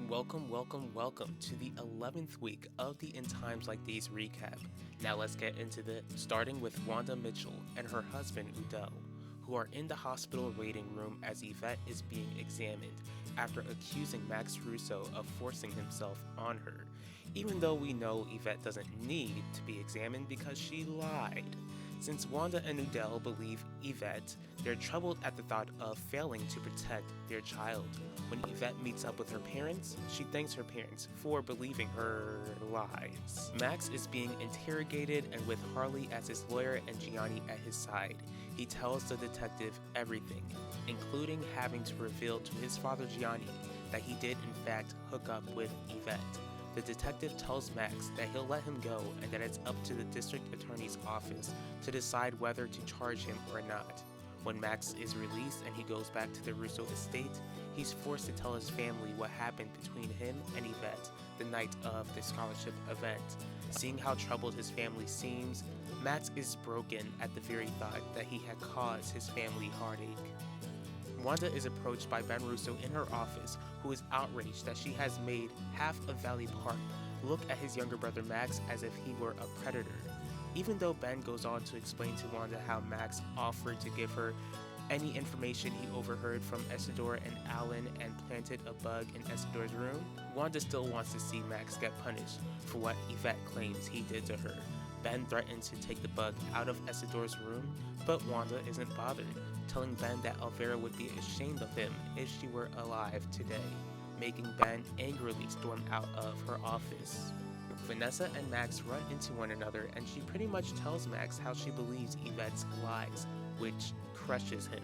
Welcome to the 11th week of the In Times Like These recap. Now let's get into starting with Wanda Mitchell and her husband Udell, who are in the hospital waiting room as Yvette is being examined after accusing Max Russo of forcing himself on her, even though we know Yvette doesn't need to be examined because she lied. Since Wanda and Udell believe Yvette, they're troubled at the thought of failing to protect their child. When Yvette meets up with her parents, she thanks her parents for believing her lies. Max is being interrogated, and with Harley as his lawyer and Gianni at his side, he tells the detective everything, including having to reveal to his father Gianni that he did in fact hook up with Yvette. The detective tells Max that he'll let him go and that it's up to the district attorney's office to decide whether to charge him or not. When Max is released and he goes back to the Russo estate, he's forced to tell his family what happened between him and Yvette the night of the scholarship event. Seeing how troubled his family seems, Max is broken at the very thought that he had caused his family heartache. Wanda is approached by Ben Russo in her office, who is outraged that she has made half of Valley Park look at his younger brother Max as if he were a predator. Even though Ben goes on to explain to Wanda how Max offered to give her any information he overheard from Essidor and Alan and planted a bug in Essidor's room, Wanda still wants to see Max get punished for what Yvette claims he did to her. Ben threatens to take the bug out of Essidor's room, but Wanda isn't bothered, telling Ben that Elvira would be ashamed of him if she were alive today, making Ben angrily storm out of her office. Vanessa and Max run into one another, and she pretty much tells Max how she believes Yvette's lies, which crushes him.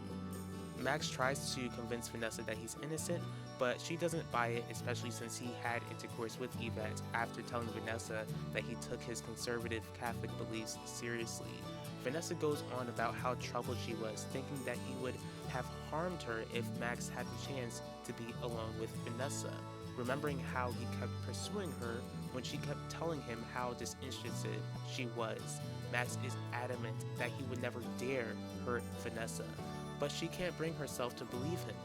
Max tries to convince Vanessa that he's innocent, but she doesn't buy it, especially since he had intercourse with Yvette after telling Vanessa that he took his conservative Catholic beliefs seriously. Vanessa goes on about how troubled she was, thinking that he would have harmed her if Max had the chance to be alone with Vanessa, remembering how he kept pursuing her when she kept telling him how disinterested she was. Max is adamant that he would never dare hurt Vanessa, but she can't bring herself to believe him,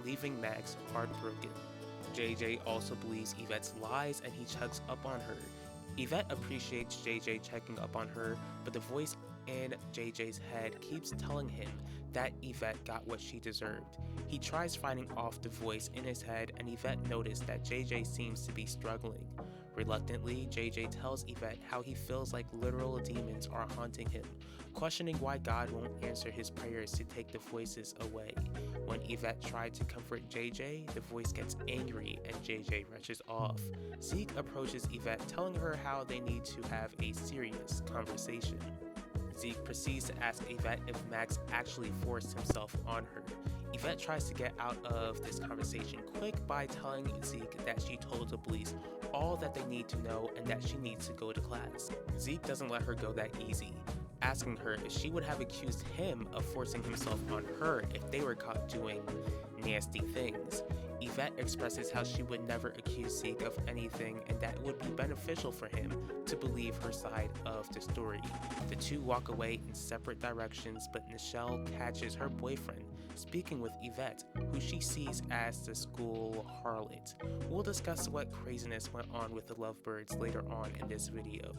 leaving Max heartbroken. JJ also believes Yvette's lies and he checks up on her. Yvette appreciates JJ checking up on her, but the voice in JJ's head keeps telling him that Yvette got what she deserved. He tries fighting off the voice in his head, and Yvette noticed that JJ seems to be struggling. Reluctantly, JJ tells Yvette how he feels like literal demons are haunting him, questioning why God won't answer his prayers to take the voices away. When Yvette tried to comfort JJ, the voice gets angry and JJ rushes off. Zeke approaches Yvette, telling her how they need to have a serious conversation. Zeke proceeds to ask Yvette if Max actually forced himself on her. Yvette tries to get out of this conversation quick by telling Zeke that she told the police all that they need to know and that she needs to go to class. Zeke doesn't let her go that easy, asking her if she would have accused him of forcing himself on her if they were caught doing nasty things. Yvette expresses how she would never accuse Zeke of anything and that it would be beneficial for him to believe her side of the story. The two walk away in separate directions, but Nichelle catches her boyfriend speaking with Yvette, who she sees as the school harlot. We'll discuss what craziness went on with the lovebirds later on in this video.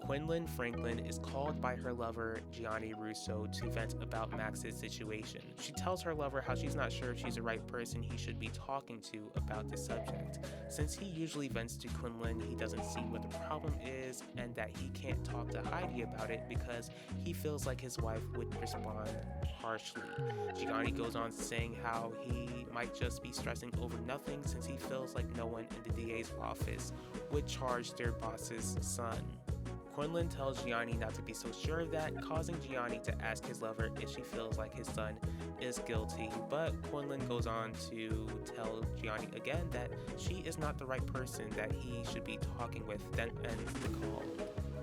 Quinlan Franklin is called by her lover, Gianni Russo, to vent about Max's situation. She tells her lover how she's not sure if she's the right person he should be talking to about this subject. Since he usually vents to Quinlan, he doesn't see what the problem is and that he can't talk to Heidi about it because he feels like his wife would respond harshly. Gianni goes on saying how he might just be stressing over nothing since he feels like no one in the DA's office would charge their boss's son. Quinlan tells Gianni not to be so sure of that, causing Gianni to ask his lover if she feels like his son is guilty, but Quinlan goes on to tell Gianni again that she is not the right person that he should be talking with, then ends the call.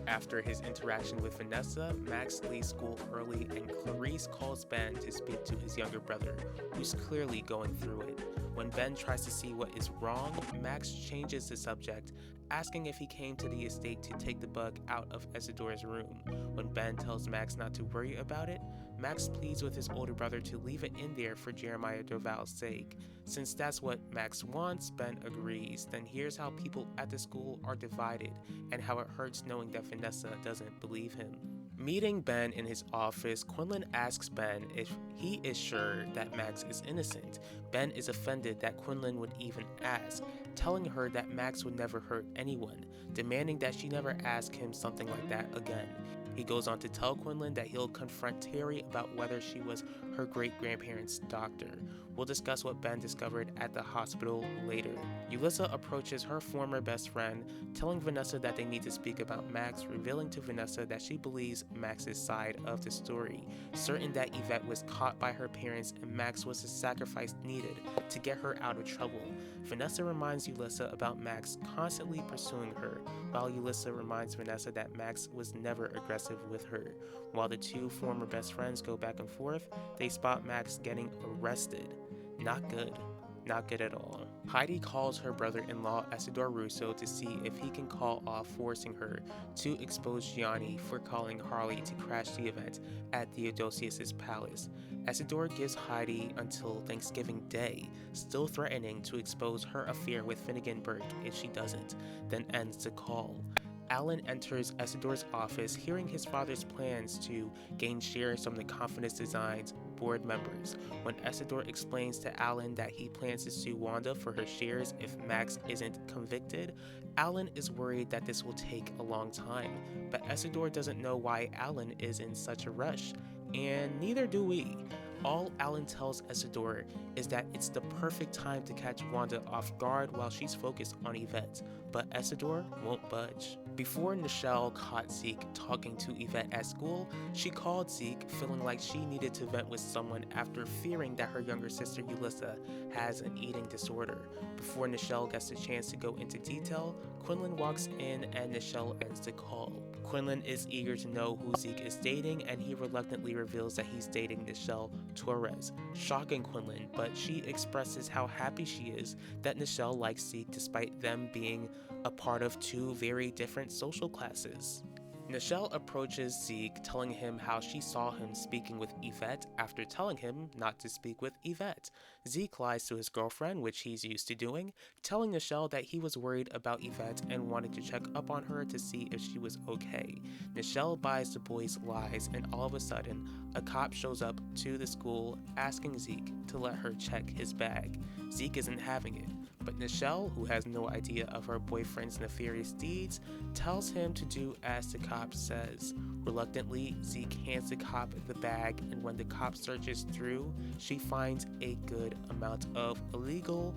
After his interaction with Vanessa, Max leaves school early and Clarice calls Ben to speak to his younger brother, who's clearly going through it. When Ben tries to see what is wrong, Max changes the subject, asking if he came to the estate to take the bug out of Essidor's room. When Ben tells Max not to worry about it, Max pleads with his older brother to leave it in there for Jeremiah Dorval's sake. Since that's what Max wants, Ben agrees. Then here's how people at the school are divided and how it hurts knowing that Vanessa doesn't believe him. Meeting Ben in his office, Quinlan asks Ben if he is sure that Max is innocent. Ben is offended that Quinlan would even ask, telling her that Max would never hurt anyone, demanding that she never ask him something like that again. He goes on to tell Quinlan that he'll confront Terry about whether she was her great-grandparents' doctor. We'll discuss what Ben discovered at the hospital later. Yulissa approaches her former best friend, telling Vanessa that they need to speak about Max, revealing to Vanessa that she believes Max's side of the story, certain that Yvette was caught by her parents and Max was the sacrifice needed to get her out of trouble. Vanessa reminds Yulissa about Max constantly pursuing her, while Yulissa reminds Vanessa that Max was never aggressive with her. While the two former best friends go back and forth, they spot Max getting arrested. Not good. Not good at all. Heidi calls her brother-in-law Isidore Russo to see if he can call off forcing her to expose Gianni for calling Harley to crash the event at Theodosius' palace. Isidore gives Heidi until Thanksgiving Day, still threatening to expose her affair with Finnegan Burke if she doesn't, then ends the call. Alan enters Isidore's office, hearing his father's plans to gain shares from the Confidence Designs board members. When Isidore explains to Alan that he plans to sue Wanda for her shares if Max isn't convicted, Alan is worried that this will take a long time, but Isidore doesn't know why Alan is in such a rush, and neither do we. All Alan tells Isidore is that it's the perfect time to catch Wanda off guard while she's focused on Yvette, but Isidore won't budge. Before Nichelle caught Zeke talking to Yvette at school, she called Zeke, feeling like she needed to vent with someone after fearing that her younger sister Yulissa has an eating disorder. Before Nichelle gets a chance to go into detail, Quinlan walks in and Nichelle ends the call. Quinlan is eager to know who Zeke is dating, and he reluctantly reveals that he's dating Nichelle Torres, shocking Quinlan, but she expresses how happy she is that Nichelle likes Zeke despite them being a part of two very different social classes. Nichelle approaches Zeke, telling him how she saw him speaking with Yvette after telling him not to speak with Yvette. Zeke lies to his girlfriend, which he's used to doing, telling Nichelle that he was worried about Yvette and wanted to check up on her to see if she was okay. Nichelle buys the boy's lies, and all of a sudden, a cop shows up to the school asking Zeke to let her check his bag. Zeke isn't having it, but Nichelle, who has no idea of her boyfriend's nefarious deeds, tells him to do as the cop says. Reluctantly, Zeke hands the cop the bag, and when the cop searches through, she finds a good amount of illegal,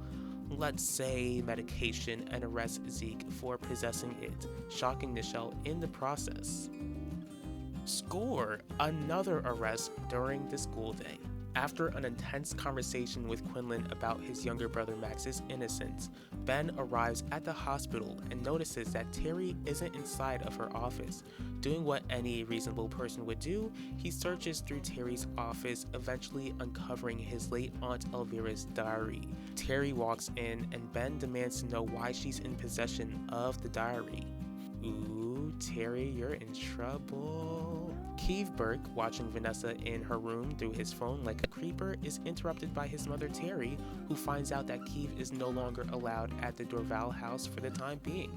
let's say, medication and arrests Zeke for possessing it, shocking Nichelle in the process. Score! Another arrest during the school day. After an intense conversation with Quinlan about his younger brother Max's innocence, Ben arrives at the hospital and notices that Terry isn't inside of her office. Doing what any reasonable person would do, he searches through Terry's office, eventually uncovering his late Aunt Elvira's diary. Terry walks in and Ben demands to know why she's in possession of the diary. Ooh, Terry, you're in trouble. Keeve Burke, watching Vanessa in her room through his phone like a creeper, is interrupted by his mother Terry, who finds out that Keeve is no longer allowed at the Dorval house for the time being.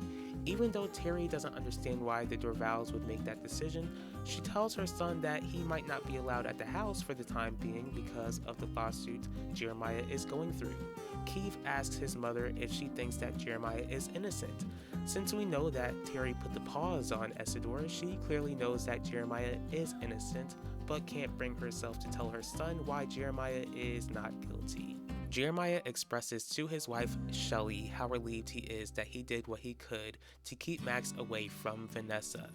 Even though Terry doesn't understand why the Dorvals would make that decision, she tells her son that he might not be allowed at the house for the time being because of the lawsuit Jeremiah is going through. Keeve asks his mother if she thinks that Jeremiah is innocent. Since we know that Terry put the pause on Isidore, she clearly knows that Jeremiah is innocent, but can't bring herself to tell her son why Jeremiah is not guilty. Jeremiah expresses to his wife, Shelley, how relieved he is that he did what he could to keep Max away from Vanessa.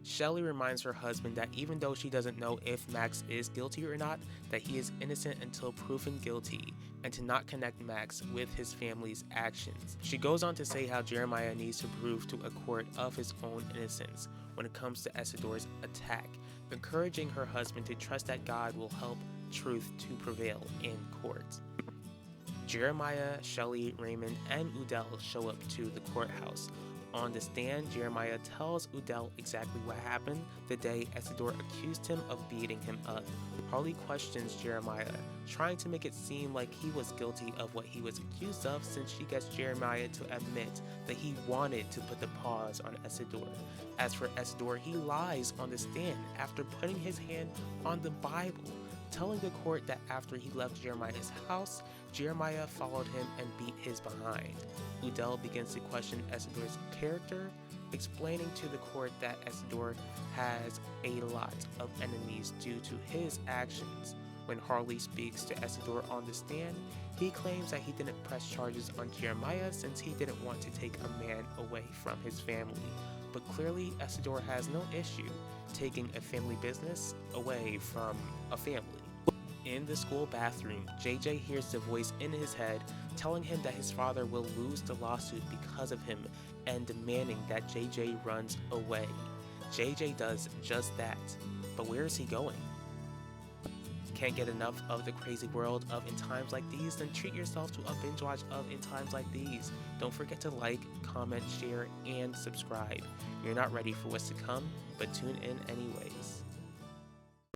Shelley reminds her husband that even though she doesn't know if Max is guilty or not, that he is innocent until proven guilty, and to not connect Max with his family's actions. She goes on to say how Jeremiah needs to prove to a court of his own innocence when it comes to Isidore's attack, encouraging her husband to trust that God will help truth to prevail in court. Jeremiah, Shelley, Raymond, and Udell show up to the courthouse. On the stand, Jeremiah tells Udell exactly what happened the day Essidor accused him of beating him up. Harley questions Jeremiah, trying to make it seem like he was guilty of what he was accused of, since she gets Jeremiah to admit that he wanted to put the pause on Essidor. As for Essidor, he lies on the stand after putting his hand on the Bible, telling the court that after he left Jeremiah's house, Jeremiah followed him and beat his behind. Udell begins to question Essidor's character, explaining to the court that Essidor has a lot of enemies due to his actions. When Harley speaks to Essidor on the stand, he claims that he didn't press charges on Jeremiah since he didn't want to take a man away from his family. But clearly, Essidor has no issue taking a family business away from a family. In the school bathroom, JJ hears the voice in his head telling him that his father will lose the lawsuit because of him and demanding that JJ runs away. JJ does just that, but where is he going? Can't get enough of the crazy world of In Times Like These? Then treat yourself to a binge watch of In Times Like These. Don't forget to like, comment, share, and subscribe. You're not ready for what's to come, but tune in anyways.